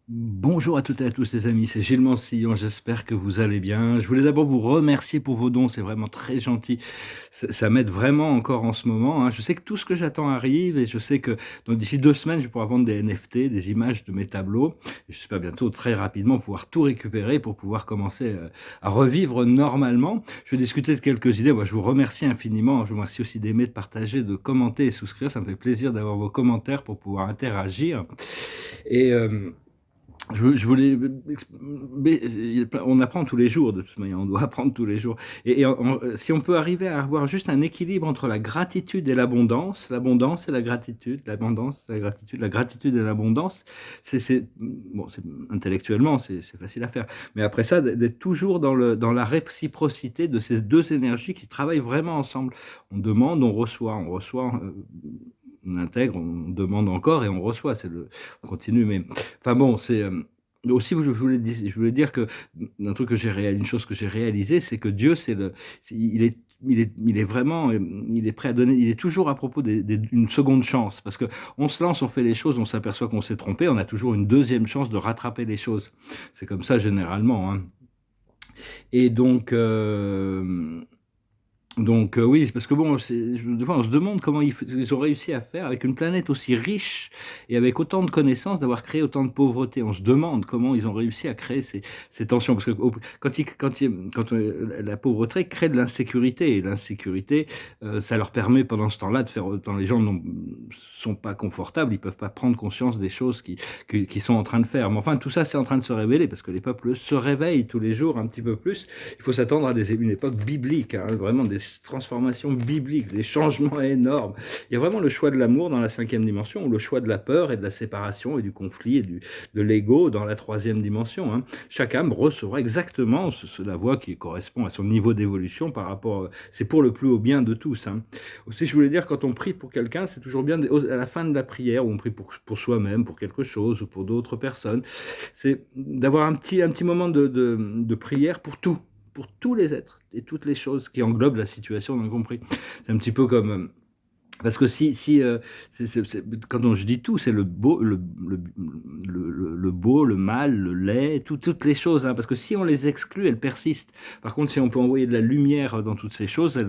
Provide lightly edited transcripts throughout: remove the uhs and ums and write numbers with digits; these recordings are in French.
Bonjour à toutes et à tous les amis, c'est Gilles Mansillon, j'espère que vous allez bien. Je voulais d'abord vous remercier pour vos dons, c'est vraiment très gentil. Ça m'aide vraiment encore en ce moment, hein. Je sais que tout ce que j'attends arrive et je sais que donc d'ici 2 semaines, je vais pouvoir vendre des NFT, des images de mes tableaux. Et j'espère bientôt, très rapidement, pouvoir tout récupérer pour pouvoir commencer à revivre normalement. Je vais discuter de quelques idées. Moi, je vous remercie infiniment. Je vous remercie aussi d'aimer, de partager, de commenter et souscrire. Ça me fait plaisir d'avoir vos commentaires pour pouvoir interagir. Et je voulais, mais on apprend tous les jours de toute manière, on doit apprendre tous les jours. Si on peut arriver à avoir juste un équilibre entre la gratitude et l'abondance et la gratitude, l'abondance, la gratitude, la gratitude et l'abondance, bon, intellectuellement, c'est facile à faire. Mais après ça, d'être toujours dans la réciprocité de ces deux énergies qui travaillent vraiment ensemble. On demande, on reçoit, on intègre, on demande encore et on reçoit. On continue, mais enfin bon, c'est aussi je voulais dire que un truc que j'ai réalisé, une chose que j'ai réalisée, c'est que Dieu, il est vraiment, il est prêt à donner, il est toujours à propos d'une seconde chance, parce que on se lance, on fait les choses, on s'aperçoit qu'on s'est trompé, on a toujours une deuxième chance de rattraper les choses. C'est comme ça généralement, hein. Et donc, oui, parce que bon, des fois on se demande comment ils ont réussi à faire avec une planète aussi riche et avec autant de connaissances, d'avoir créé autant de pauvreté. On se demande comment ils ont réussi à créer ces tensions, parce que la pauvreté crée de l'insécurité, et l'insécurité, ça leur permet pendant ce temps-là de faire, quand les gens ne sont pas confortables, ils peuvent pas prendre conscience des choses qui sont en train de faire. Mais enfin, tout ça, c'est en train de se révéler, parce que les peuples se réveillent tous les jours un petit peu plus. Il faut s'attendre à une époque biblique, hein, vraiment des transformations bibliques, des changements énormes. Il y a vraiment le choix de l'amour dans la 5e dimension, ou le choix de la peur et de la séparation et du conflit et de l'ego dans la 3e dimension, hein. Chaque âme recevra exactement la voie qui correspond à son niveau d'évolution par rapport. C'est pour le plus haut bien de tous, hein. Aussi, je voulais dire, quand on prie pour quelqu'un, c'est toujours bien à la fin de la prière, où on prie pour soi-même, pour quelque chose, ou pour d'autres personnes, c'est d'avoir un petit moment de prière pour tous les êtres et toutes les choses qui englobent la situation, on a compris. C'est un petit peu comme parce que quand je dis tout, c'est le beau, le beau, le mal, le laid, toutes les choses, hein, parce que si on les exclut, elles persistent. Par contre, si on peut envoyer de la lumière dans toutes ces choses,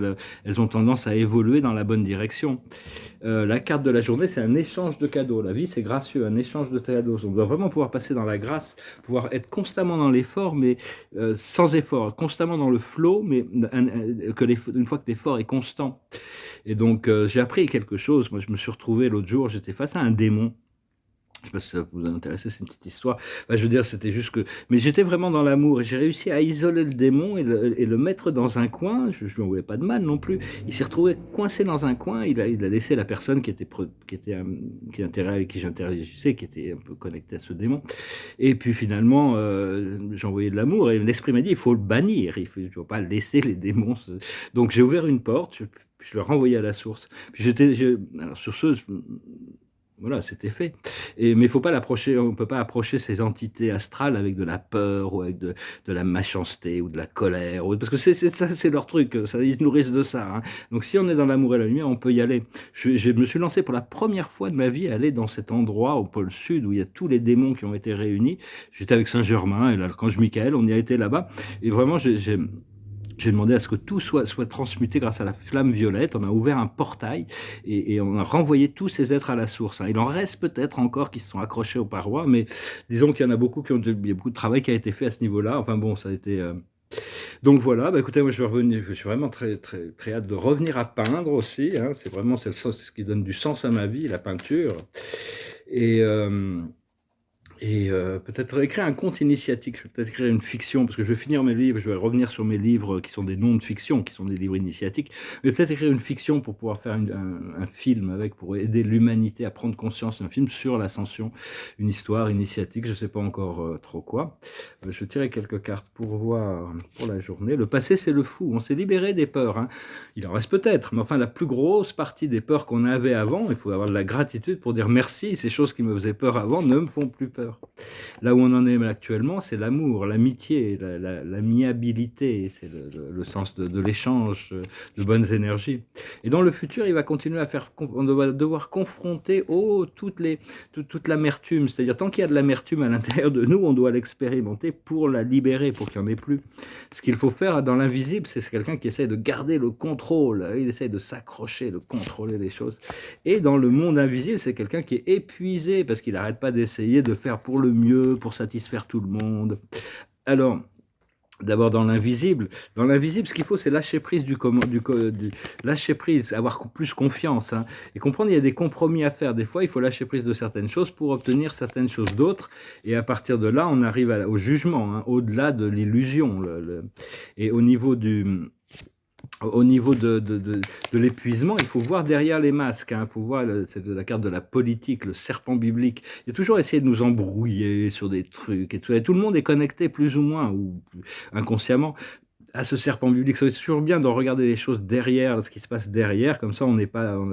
elles ont tendance à évoluer dans la bonne direction. La carte de la journée, c'est un échange de cadeaux. La vie, c'est gracieux, un échange de cadeaux. On doit vraiment pouvoir passer dans la grâce, pouvoir être constamment dans l'effort, mais sans effort, constamment dans le flow, mais une fois que l'effort est constant. Et donc, j'ai appris quelque chose. Moi, je me suis retrouvé l'autre jour, j'étais face à un démon. Je sais pas si ça vous a intéressé, c'est une petite histoire. Enfin, je veux dire, c'était juste que. Mais j'étais vraiment dans l'amour et j'ai réussi à isoler le démon et le mettre dans un coin. Je ne lui en voulais pas de mal non plus. Il s'est retrouvé coincé dans un coin. Il a laissé la personne avec qui j'interagissais, qui était un peu connectée à ce démon. Et puis finalement, j'ai envoyé de l'amour et l'esprit m'a dit il faut le bannir. Il ne faut pas laisser les démons. Donc j'ai ouvert une porte. Je le renvoyais à la source. Alors sur ce, voilà, c'était fait. Mais il faut pas l'approcher, on peut pas approcher ces entités astrales avec de la peur ou avec de la méchanceté ou de la colère, parce que ça, c'est leur truc, ça, ils se nourrissent de ça, hein. Donc si on est dans l'amour et la lumière, on peut y aller. Je me suis lancé pour la première fois de ma vie à aller dans cet endroit au pôle sud où il y a tous les démons qui ont été réunis. J'étais avec Saint-Germain et l'archange Michael, on y a été là-bas. Et vraiment, j'ai demandé à ce que tout soit transmuté grâce à la flamme violette. On a ouvert un portail et on a renvoyé tous ces êtres à la source, hein. Il en reste peut-être encore qui se sont accrochés aux parois, mais disons qu'il y en a beaucoup il y a beaucoup de travail qui a été fait à ce niveau-là. Enfin bon, ça a été. Donc voilà, bah écoutez, moi je vais revenir, je suis vraiment très, très, très hâte de revenir à peindre aussi, hein. C'est vraiment c'est ce qui donne du sens à ma vie, la peinture. Et. Peut-être écrire un conte initiatique, je vais peut-être écrire une fiction, parce que je vais finir mes livres, je vais revenir sur mes livres qui sont des noms de fiction, qui sont des livres initiatiques, mais peut-être écrire une fiction pour pouvoir faire un film avec, pour aider l'humanité à prendre conscience, un film sur l'ascension, une histoire initiatique, je ne sais pas encore trop quoi. Je tirerai quelques cartes pour voir pour la journée. Le passé, c'est le fou, on s'est libéré des peurs, hein. Il en reste peut-être, mais enfin la plus grosse partie des peurs qu'on avait avant, il faut avoir de la gratitude pour dire merci, ces choses qui me faisaient peur avant ne me font plus peur. valeurs. Là où on en est actuellement, c'est l'amour, l'amitié, l'amiabilité, c'est le sens de l'échange, de bonnes énergies. Et dans le futur, il va continuer à faire, on va devoir confronter toute l'amertume, c'est-à-dire tant qu'il y a de l'amertume à l'intérieur de nous, on doit l'expérimenter pour la libérer, pour qu'il n'y en ait plus. Ce qu'il faut faire dans l'invisible, c'est quelqu'un qui essaie de garder le contrôle, il essaie de s'accrocher, de contrôler les choses. Et dans le monde invisible, c'est quelqu'un qui est épuisé parce qu'il n'arrête pas d'essayer de faire pour le mieux, pour satisfaire tout le monde. Alors, d'abord dans l'invisible, ce qu'il faut, c'est lâcher prise lâcher prise, avoir plus confiance, hein, et comprendre qu'il y a des compromis à faire. Des fois, il faut lâcher prise de certaines choses pour obtenir certaines choses d'autres, et à partir de là, on arrive au jugement, hein, au-delà de l'illusion. Et au niveau de l'épuisement, il faut voir derrière les masques, hein, il faut voir, c'est de la carte de la politique, le serpent biblique. Il a toujours essayé de nous embrouiller sur des trucs, et tout le monde est connecté plus ou moins, ou inconsciemment, à ce serpent biblique. C'est toujours bien de regarder les choses derrière, ce qui se passe derrière, comme ça on n'a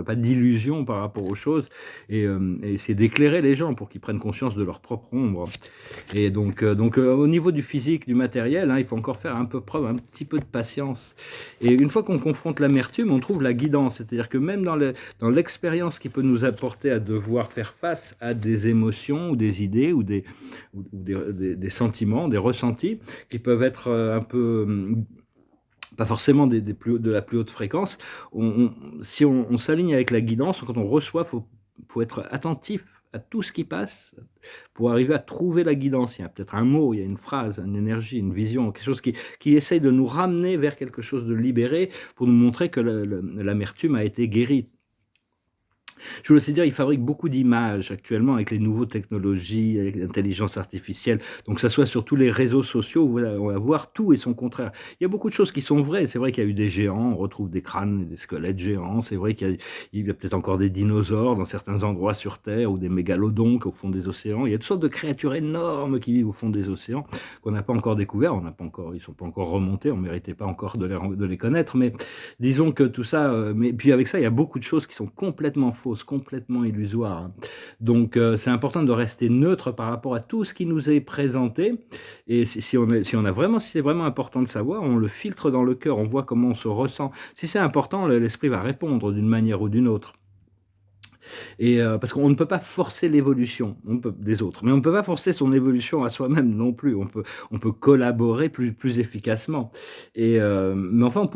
pas d'illusion par rapport aux choses, et essayer d'éclairer les gens pour qu'ils prennent conscience de leur propre ombre. Et donc au niveau du physique, du matériel, hein, il faut encore faire un petit peu de patience. Et une fois qu'on confronte l'amertume, on trouve la guidance, c'est-à-dire que même dans l'expérience qui peut nous apporter à devoir faire face à des émotions ou des idées ou des sentiments, des ressentis qui peuvent être un peu pas forcément de la plus haute fréquence. Si on s'aligne avec la guidance, quand on reçoit, faut être attentif à tout ce qui passe pour arriver à trouver la guidance. Il y a peut-être un mot, il y a une phrase, une énergie, une vision, quelque chose qui essaye de nous ramener vers quelque chose de libéré pour nous montrer que l'amertume a été guérie. Je voulais aussi dire, ils fabriquent beaucoup d'images actuellement avec les nouvelles technologies, avec l'intelligence artificielle. Donc, que ça soit sur tous les réseaux sociaux, où on va voir tout et son contraire. Il y a beaucoup de choses qui sont vraies. C'est vrai qu'il y a eu des géants, on retrouve des crânes et des squelettes géants. C'est vrai qu'il y a peut-être encore des dinosaures dans certains endroits sur Terre ou des mégalodons au fond des océans. Il y a toutes sortes de créatures énormes qui vivent au fond des océans qu'on n'a pas encore découvert. Ils ne sont pas encore remontés. On ne méritait pas encore de les connaître. Mais disons que tout ça, mais puis avec ça, il y a beaucoup de choses qui sont complètement fausses, complètement illusoires, hein. Donc c'est important de rester neutre par rapport à tout ce qui nous est présenté. Et si c'est vraiment important de savoir, on le filtre dans le cœur, on voit comment on se ressent. Si c'est important, l'esprit va répondre d'une manière ou d'une autre. Et parce qu'on ne peut pas forcer l'évolution des autres, mais on ne peut pas forcer son évolution à soi-même non plus. On peut collaborer plus efficacement. Et mais enfin,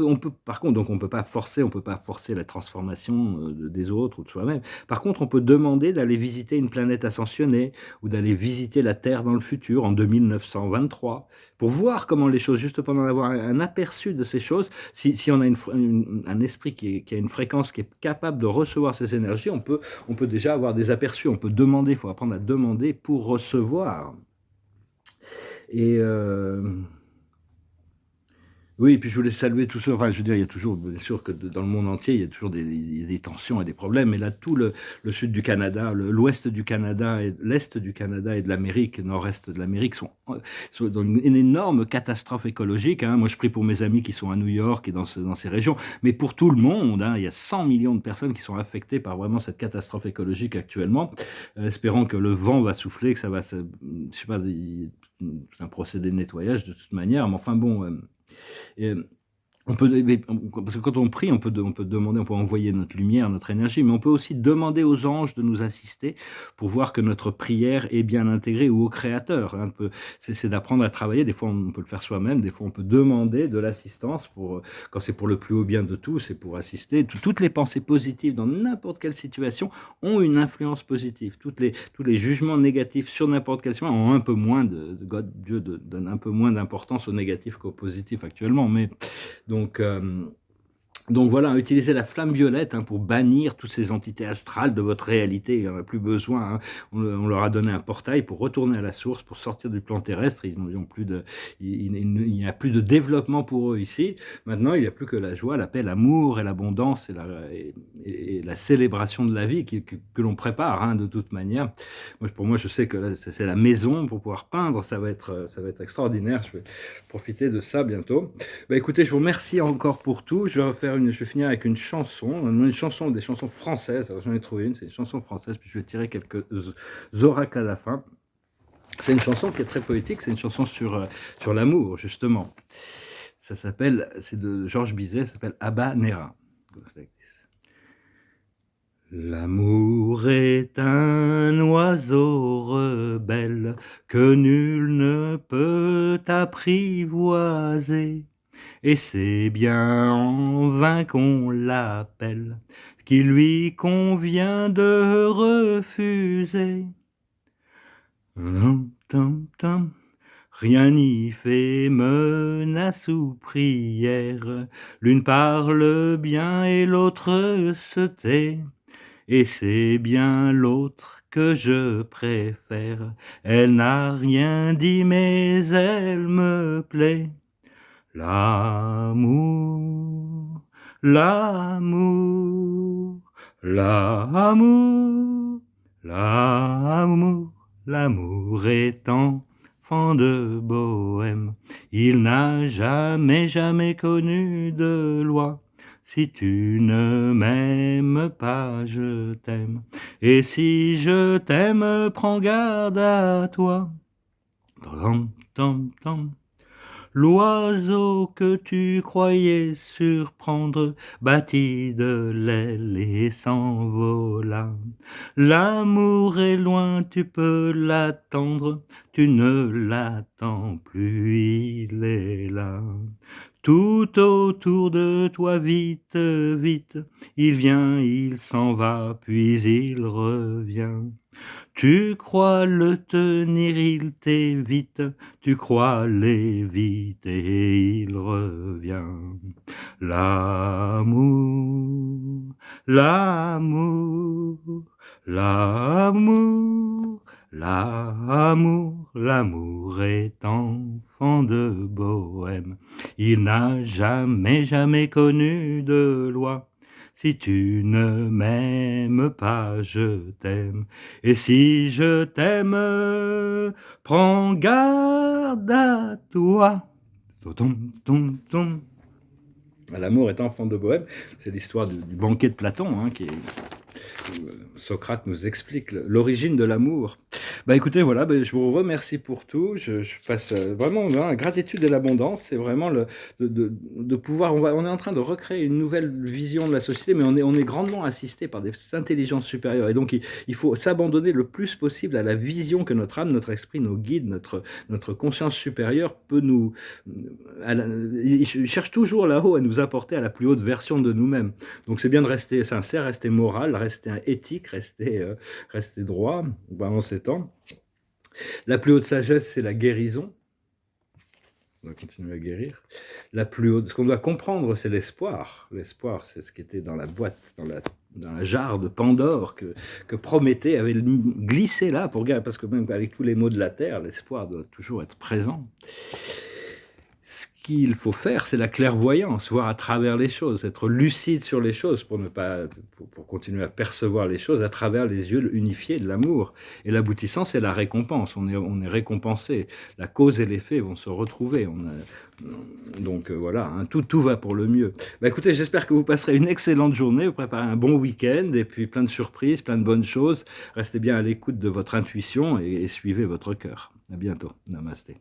par contre, donc on peut pas forcer la transformation des autres ou de soi-même. Par contre, on peut demander d'aller visiter une planète ascensionnée ou d'aller visiter la Terre dans le futur en 2923 pour voir comment les choses, juste pendant d'avoir un aperçu de ces choses. Si on a un esprit qui a une fréquence qui est capable de recevoir ces énergies, on peut déjà avoir des aperçus, on peut demander, il faut apprendre à demander pour recevoir. Et oui, et puis je voulais saluer tous ceux, enfin je veux dire, il y a toujours, bien sûr que dans le monde entier, il y a toujours des tensions et des problèmes, mais là tout le sud du Canada, l'ouest du Canada, et l'est du Canada et de l'Amérique, nord-est de l'Amérique sont dans une énorme catastrophe écologique, hein. Moi je prie pour mes amis qui sont à New York et dans ces régions, mais pour tout le monde, hein, il y a 100 millions de personnes qui sont affectées par vraiment cette catastrophe écologique actuellement, espérant que le vent va souffler, que ça va, je sais pas, c'est un procédé de nettoyage de toute manière, mais enfin bon... Et parce que quand on prie, on peut demander, on peut envoyer notre lumière, notre énergie, mais on peut aussi demander aux anges de nous assister pour voir que notre prière est bien intégrée, ou au Créateur, hein. C'est d'apprendre à travailler. Des fois, on peut le faire soi-même. Des fois, on peut demander de l'assistance quand c'est pour le plus haut bien de tous, c'est pour assister. Toutes les pensées positives dans n'importe quelle situation ont une influence positive. Tous les jugements négatifs sur n'importe quelle situation ont un peu moins Dieu donne un peu moins d'importance au négatif qu'au positif actuellement, mais donc voilà, utilisez la flamme violette, hein, pour bannir toutes ces entités astrales de votre réalité. Il n'y en a plus besoin, hein. On leur a donné un portail pour retourner à la source, pour sortir du plan terrestre. Il n'y a plus de développement pour eux ici. Maintenant, il n'y a plus que la joie, la paix, l'amour et l'abondance et la célébration de la vie que l'on prépare, hein, de toute manière. Pour moi, je sais que là, c'est la maison pour pouvoir peindre. Ça va être extraordinaire. Je vais profiter de ça bientôt. Bah, écoutez, je vous remercie encore pour tout. Je vais finir avec une chanson, des chansons françaises. Alors, j'en ai trouvé une, c'est une chanson française, puis je vais tirer quelques oracles à la fin. C'est une chanson qui est très poétique, c'est une chanson sur l'amour, justement. Ça s'appelle, c'est de Georges Bizet, ça s'appelle Habanera. L'amour est un oiseau rebelle que nul ne peut apprivoiser, et c'est bien en vain qu'on l'appelle, qu'il lui convient de refuser. Rien n'y fait menace ou prière, l'une parle bien et l'autre se tait, et c'est bien l'autre que je préfère. Elle n'a rien dit mais elle me plaît. L'amour, l'amour, l'amour, l'amour, l'amour est enfant de bohème. Il n'a jamais, jamais connu de loi. Si tu ne m'aimes pas, je t'aime. Et si je t'aime, prends garde à toi. Tam, tam, tam. L'oiseau que tu croyais surprendre battit de l'aile et s'envola. L'amour est loin, tu peux l'attendre, tu ne l'attends plus, il est là. Tout autour de toi, vite, vite, il vient, il s'en va, puis il revient. Tu crois le tenir, il t'évite, tu crois l'éviter, il revient. L'amour, l'amour, l'amour, l'amour, l'amour est enfant de bohème. Il n'a jamais, jamais connu de loi. Si tu ne m'aimes pas, je t'aime. Et si je t'aime, prends garde à toi. Tom, tom, tom. L'amour est enfant de bohème, c'est l'histoire du banquet de Platon, hein, où Socrate nous explique l'origine de l'amour. Bah écoutez, voilà, je vous remercie pour tout. Je passe vraiment la gratitude et l'abondance. C'est vraiment de pouvoir. On est en train de recréer une nouvelle vision de la société, mais on est grandement assisté par des intelligences supérieures. Et donc, il faut s'abandonner le plus possible à la vision que notre âme, notre esprit, nos guides, notre conscience supérieure peut nous. Il cherche toujours là-haut à nous apporter à la plus haute version de nous-mêmes. Donc, c'est bien de rester sincère, rester moral, rester éthique, rester droit pendant ces temps. La plus haute sagesse, c'est la guérison. On va continuer à guérir. Ce qu'on doit comprendre, c'est l'espoir. L'espoir, c'est ce qui était dans la boîte, dans la jarre de Pandore que Prométhée avait glissé là pour guérir, parce que même avec tous les maux de la terre, l'espoir doit toujours être présent. Ce qu'il faut faire, c'est la clairvoyance, voir à travers les choses, être lucide sur les choses pour continuer à percevoir les choses à travers les yeux unifiés de l'amour. Et l'aboutissant, c'est la récompense. On est récompensé. La cause et l'effet vont se retrouver. Donc voilà, hein, tout va pour le mieux. Écoutez, j'espère que vous passerez une excellente journée, vous préparez un bon week-end et puis plein de surprises, plein de bonnes choses. Restez bien à l'écoute de votre intuition et suivez votre cœur. À bientôt. Namasté.